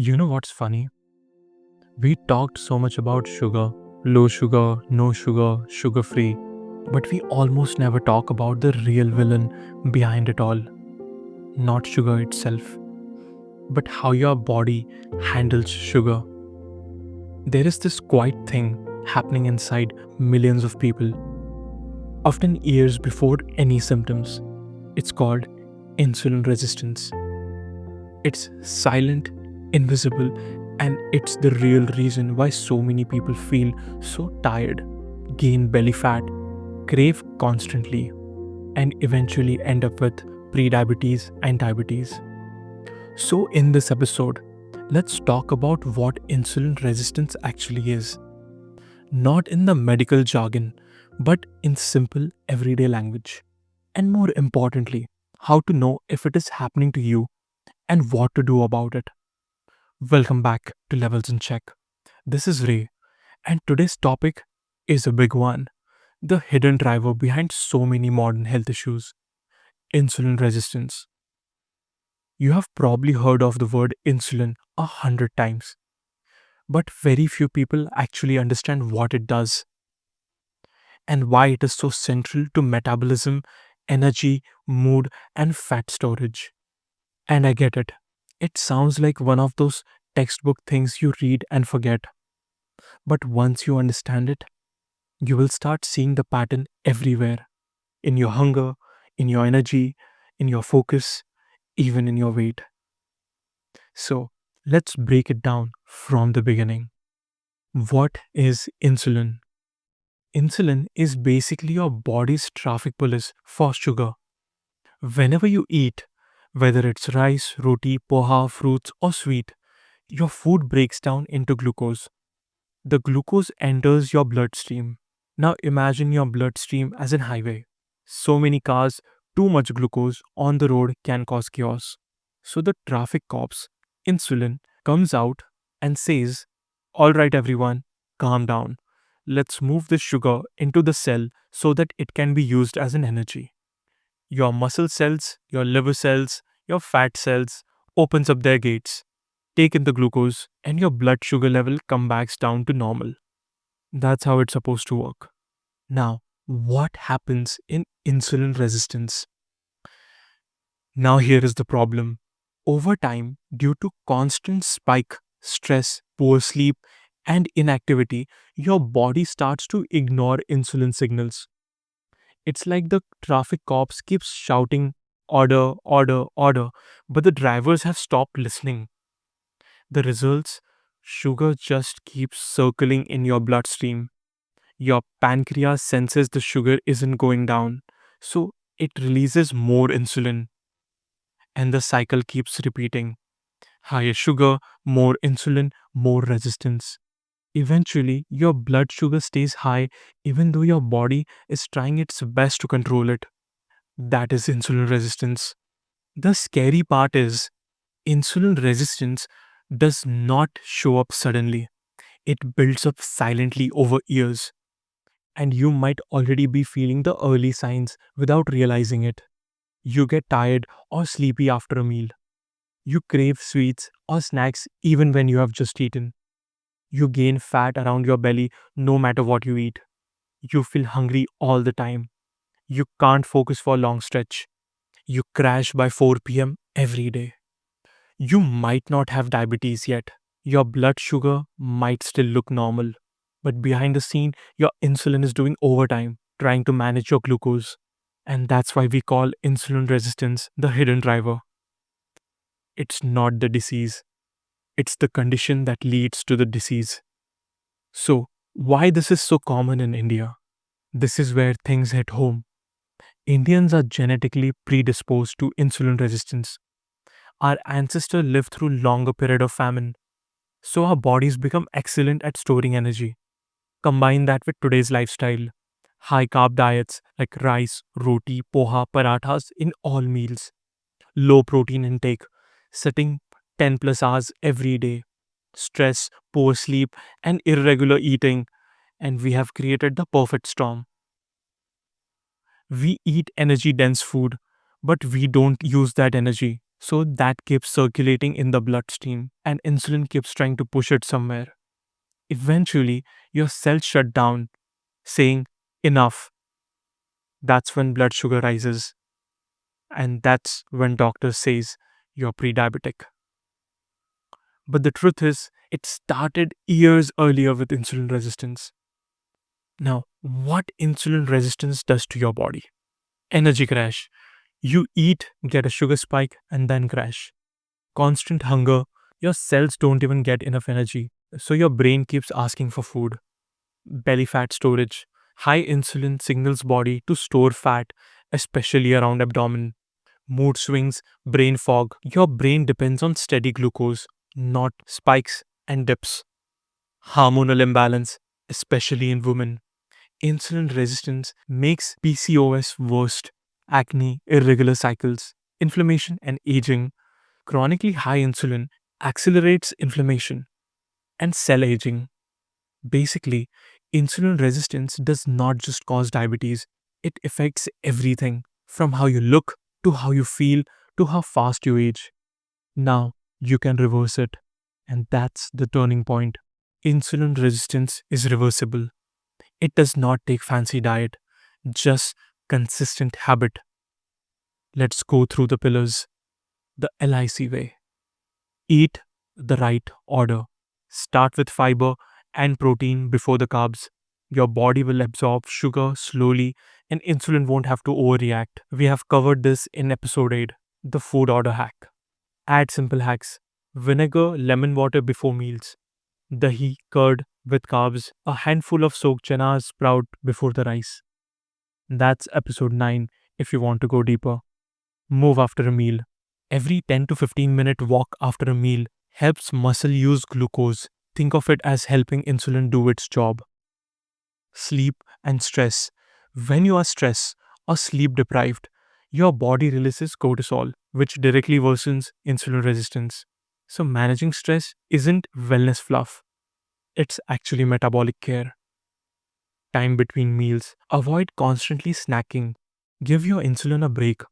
You know what's funny? We talked so much about sugar, low sugar, no sugar, sugar free, but we almost never talk about the real villain behind it all. Not sugar itself, but how your body handles sugar. There is this quiet thing happening inside millions of people, often years before any symptoms. It's called insulin resistance. It's silent, invisible, and it's the real reason why so many people feel so tired, gain belly fat, crave constantly, and eventually end up with prediabetes and diabetes. So, in this episode, let's talk about what insulin resistance actually is. Not in the medical jargon, but in simple everyday language. And more importantly, how to know if it is happening to you and what to do about it. Welcome back to Levels in Check. This is Ray, and today's topic is a big one, the hidden driver behind so many modern health issues, insulin resistance. You have probably heard of the word insulin 100 times, but very few people actually understand what it does and why it is so central to metabolism, energy, mood, and fat storage. And I get it. It sounds like one of those textbook things you read and forget. But once you understand it, you will start seeing the pattern everywhere in your hunger, in your energy, in your focus, even in your weight. So, let's break it down from the beginning. What is insulin? Insulin is basically your body's traffic police for sugar. Whenever you eat, whether it's rice, roti, poha, fruits, or sweet, your food breaks down into glucose. The glucose enters your bloodstream. Now imagine your bloodstream as an highway. So many cars, too much glucose on the road can cause chaos. So the traffic cops, insulin, comes out and says, "Alright, everyone, calm down. Let's move this sugar into the cell so that it can be used as an energy." Your muscle cells, your liver cells, your fat cells opens up their gates, take in the glucose, and your blood sugar level comes back down to normal. That's how it's supposed to work. Now, what happens in insulin resistance? Now, here is the problem. Over time, due to constant spike, stress, poor sleep, and inactivity, your body starts to ignore insulin signals. It's like the traffic cops keeps shouting order, order, order, but the drivers have stopped listening. The results, sugar just keeps circling in your bloodstream. Your pancreas senses the sugar isn't going down, so it releases more insulin, and the cycle keeps repeating. Higher sugar, more insulin, more resistance. Eventually, your blood sugar stays high even though your body is trying its best to control it. That is insulin resistance. The scary part is insulin resistance does not show up suddenly. It builds up silently over years, and you might already be feeling the early signs without realizing it. You get tired or sleepy after a meal. You crave sweets or snacks even when you have just eaten. You gain fat around your belly no matter what you eat. You feel hungry all the time. You can't focus for a long stretch. You crash by 4 p.m. every day. You might not have diabetes yet. Your blood sugar might still look normal. But behind the scene, your insulin is doing overtime, trying to manage your glucose. And that's why we call insulin resistance the hidden driver. It's not the disease, it's the condition that leads to the disease. So, why this is so common in India? This is where things hit home. Indians are genetically predisposed to insulin resistance. Our ancestors lived through longer period of famine, so our bodies become excellent at storing energy. Combine that with today's lifestyle, high carb diets like rice, roti, poha, parathas in all meals, low protein intake, sitting 10 plus hours every day, stress, poor sleep, and irregular eating, and we have created the perfect storm. We eat energy dense food, but we don't use that energy. So that keeps circulating in the bloodstream, and insulin keeps trying to push it somewhere. Eventually, your cells shut down, saying, enough. That's when blood sugar rises, and that's when doctor says you're pre-diabetic. But the truth is, it started years earlier with insulin resistance. Now, what insulin resistance does to your body? Energy crash. You eat, get a sugar spike, and then crash. Constant hunger. Your cells don't even get enough energy, so your brain keeps asking for food. Belly fat storage. High insulin signals body to store fat, especially around abdomen. Mood swings, brain fog. Your brain depends on steady glucose, not spikes and dips. Hormonal imbalance, especially in women. Insulin resistance makes PCOS worst, acne, irregular cycles, inflammation, and aging. Chronically high insulin accelerates inflammation and cell aging. Basically, insulin resistance does not just cause diabetes, it affects everything from how you look to how you feel to how fast you age. Now, you can reverse it, and that's the turning point. Insulin resistance is reversible. It does not take fancy diet, just consistent habit. Let's go through the pillars. The LIC way. Eat the right order. Start with fiber and protein before the carbs. Your body will absorb sugar slowly and insulin won't have to overreact. We have covered this in episode 8, the food order hack. Add simple hacks. Vinegar, lemon water before meals. Dahi, curd with carbs. A handful of soaked chana sprout before the rice. That's episode 9 if you want to go deeper. Move after a meal. Every 10 to 15-minute walk after a meal helps muscle use glucose. Think of it as helping insulin do its job. Sleep and stress. When you are stressed or sleep deprived, your body releases cortisol, which directly worsens insulin resistance. So, managing stress isn't wellness fluff, it's actually metabolic care. Time between meals. Avoid constantly snacking. Give your insulin a break.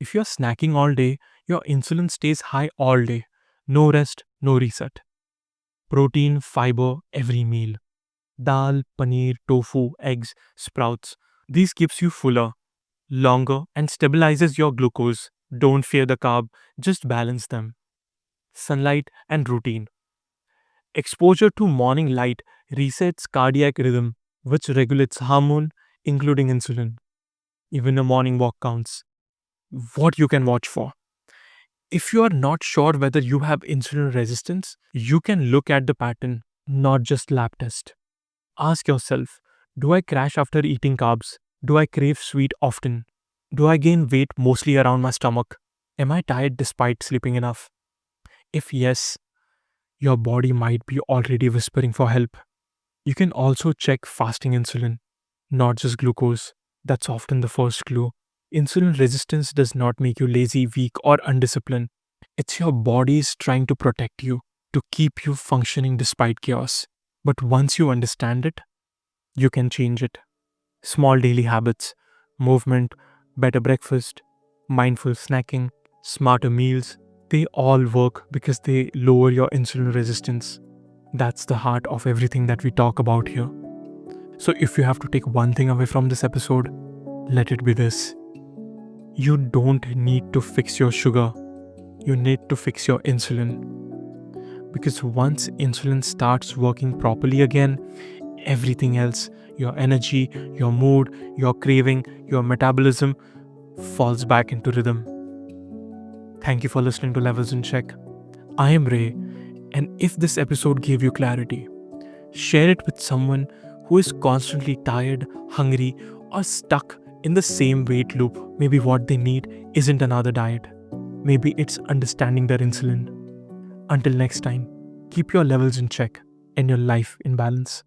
If you're snacking all day, your insulin stays high all day. No rest, no reset. Protein, fiber, every meal. Dal, paneer, tofu, eggs, sprouts. These keeps you fuller, longer, and stabilizes your glucose. Don't fear the carb, just balance them. Sunlight and routine. Exposure to morning light resets cardiac rhythm, which regulates hormone, including insulin. Even a morning walk counts. What you can watch for. If you are not sure whether you have insulin resistance, you can look at the pattern, not just lab test. Ask yourself, do I crash after eating carbs? Do I crave sweet often? Do I gain weight mostly around my stomach? Am I tired despite sleeping enough? If yes, your body might be already whispering for help. You can also check fasting insulin, not just glucose. That's often the first clue. Insulin resistance does not make you lazy, weak, or undisciplined. It's your body's trying to protect you, to keep you functioning despite chaos. But once you understand it, you can change it. Small daily habits, movement, better breakfast, mindful snacking, smarter meals, they all work because they lower your insulin resistance. That's the heart of everything that we talk about here. So if you have to take one thing away from this episode, let it be this. You don't need to fix your sugar. You need to fix your insulin. Because once insulin starts working properly again, everything else, your energy, your mood, your craving, your metabolism, falls back into rhythm. Thank you for listening to Levels in Check. I am Ray, and if this episode gave you clarity, share it with someone who is constantly tired, hungry, or stuck in the same weight loop. Maybe what they need isn't another diet. Maybe it's understanding their insulin. Until next time, keep your levels in check and your life in balance.